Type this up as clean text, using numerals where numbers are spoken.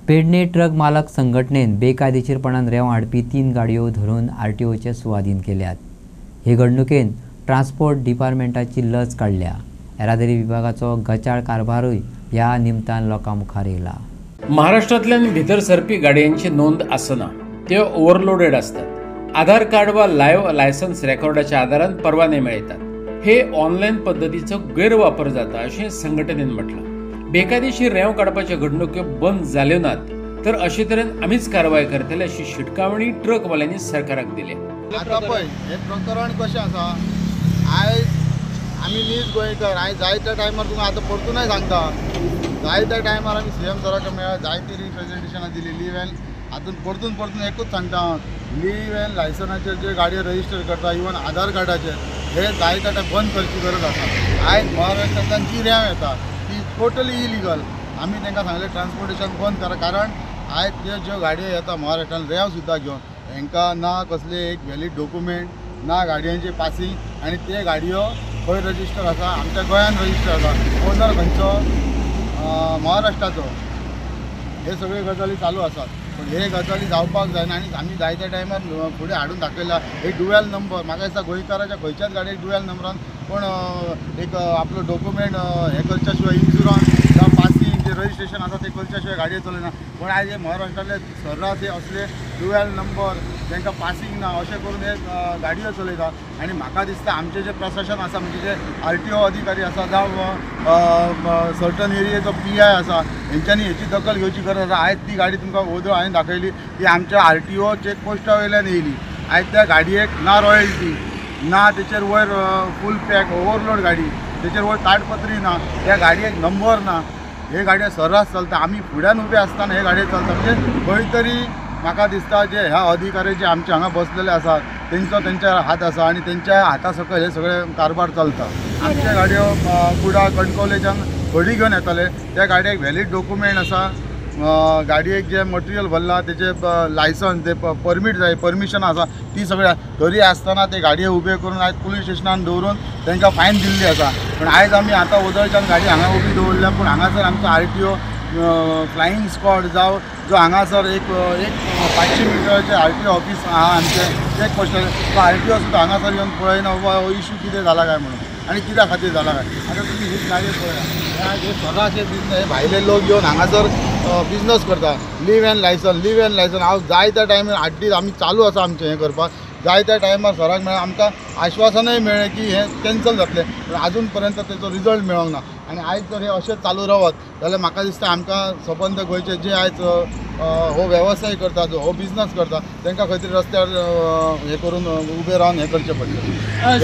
Pedne truck मालक संघटनेन बेकायदेशीरपणान रेंव हाडपी 3 गाडयो धरून आरटीओचे सुवाधीन केल्यात। हे घडणुकेन ट्रान्सपोर्ट डिपार्टमेंटाची लज काढल्या। येरादारी विभागाचो गचाळ कारभारूय ह्या निमतान लोकां मुखार येयला। महाराष्ट्रांतल्यान भितर सरपी गाडयांची नोंद आसना, त्यो ओव्हरलोडेड असतात। आधार कार्ड वा लायव्ह लायसन्स रेकॉर्डाच्या आधारान परवाने मेळटात। हे ऑनलायन पद्धतीचो गैरवापर जाता अशें संघटनेन म्हटलां। बेकायदेशीर रेंव काडपाच्यो घडणुको बंद जाल्यो नात, तर अशे तरेन आमीच कारवाय करतले अशी शिटकावणी ट्रकवाल्यांनी सरकाराक दिली। आता पळय हे प्रकरण कशें आसा, आयज आमी नीज गोंयकार आयज जाय त्या टायमार तुमकां आतां परतूनय सांगता, जाय त्या टायमार आमी सीएम सराक मेळ्ळा, जायती रिप्रेझेंटेशनां दिली। लीव एन आतां परतून एकूच सांगता, लीव एन लायसनाचेर जे गाडयो रजिस्टर करता, इवन आधार कार्डाचेर हे जाय त्या टायम बंद करची गरज आसा। आयज महाराष्ट्रांतल्यान जी रेंव येता ती टोटली इलिगल। आमी तांकां सांगलें ट्रान्सपोर्टेशन बंद करा, कारण आयज ज्यो गाडयो येता महाराष्ट्रांत रेंव सुद्दां घेवन तांकां ना कसले एक वॅलीड डॉक्युमेंट, ना गाडयांचे पासिंग, आनी ते गाडयो खंय रजिस्टर आसा, आमच्या गोंयांत रजिस्टर आसा, ओनर खंयचो महाराष्ट्राचो। हे सगळे गजाली चालू आसात, पण हे गजाली जावपाक जायना। आनी आमी जाय त्या टायमार फुडें हाडून दाखयला हे ड्युएल नंबर। म्हाका दिसता गोंयकाराच्या खंयच्याच गाडयेक ड्युएल नंबरान पण एक आपलो डॉक्युमेंट हे करच्या शिवाय इन्शुरन्स किंवा पासिंग जे रजिस्ट्रेशन आसा ते करच्या शिवाय गाडयो चलना। पण आयज हे महाराष्ट्रांतले सर्रास हे असले ड्युएल नंबर, तांकां पासिंग ना, अशें करून हे गाडयो चलयता। आनी म्हाका दिसता आमचे जे प्रशासन आसा, म्हणजे जे आरटीओ अधिकारी आसा जावं सर्टन एरियेचो PI आसा, हेंच्यांनी हेची दखल घेवची गरज आसा। आयज ती गाडी तुमकां ओदळ हांवें दाखयली, ती आमच्या आरटीओ चेकपोस्टा वयल्यान येयली। आयज त्या गाडयेक ना रॉयल्टी, ना तेचेर वयर फूल पॅक ओव्हरलोड गाडी, तेचेर वयर ताडपत्री ना, त्या गाडयेक नंबर ना। हे गाडयो सर्रास चलता, आमी फुड्यान उबे आसतना हे गाडयो चलता। म्हणजे खंय तरी म्हाका दिसता जे ह्या अधिकारी जे आमचे हांगा बसलेले आसात तेंच्या हात आसा, आनी तेंच्या हाता सकयल हे सगळे कारभार चलता। आमचे गाडयो कुडा कणकवलेच्यान घडी घेवन येताले, त्या गाडयेक वॅलीड डॉक्युमेंट आसा, गाडयेक जे मटेरियल भरला तेचे लायसन्स, ते परमीट जाय, परमिशन आसा, ती सगळ्या तरी आसतना ते गाडये उबे करून आयज पुलीस स्टेशनान दवरून तांकां फायन दिल्ली आसा। पण आयज आमी आतां ओदळच्यान गाडी हांगा उबी दवरल्या, पूण हांगासर आमचो आरटीओ फ्लायींग स्क्वॉड जावं जो हांगासर एक 500 मिटराचें आरटीओ ऑफिस आहा आमचें चेकपोस्टाचें, तो आरटीओ सुद्दां हांगासर येवन पळयना हो इश्यू कितें जाला काय म्हणून, आनी कित्या खातीर जाला काय। आतां तुमी हीच गाडी पळया, हे सर्रास हे बिजनेस, हे भायले लोक येवन हांगासर बिजनेस करता। लीव एन लायसन हांव जाय त्या टायमार हाडली, आमी चालू आसा आमचें हें करपाक। जाय त्या टायमार सराक मेळ्ळें, आमकां आश्वासनय मेळ्ळें की हें कॅन्सल जातलें, पण आजून पर्यंत तेचो रिजल्ट मेळोंक ना। आनी आयज जर हे अशेंच चालू रावत जाल्यार म्हाका दिसता आमकां सबंद गोंयचे जे आयज हो वेवसाय करता, जो हो बिजनेस करता, तांकां खंय तरी रस्त्यार हे करून उबे रावन हें करचें पडटलें।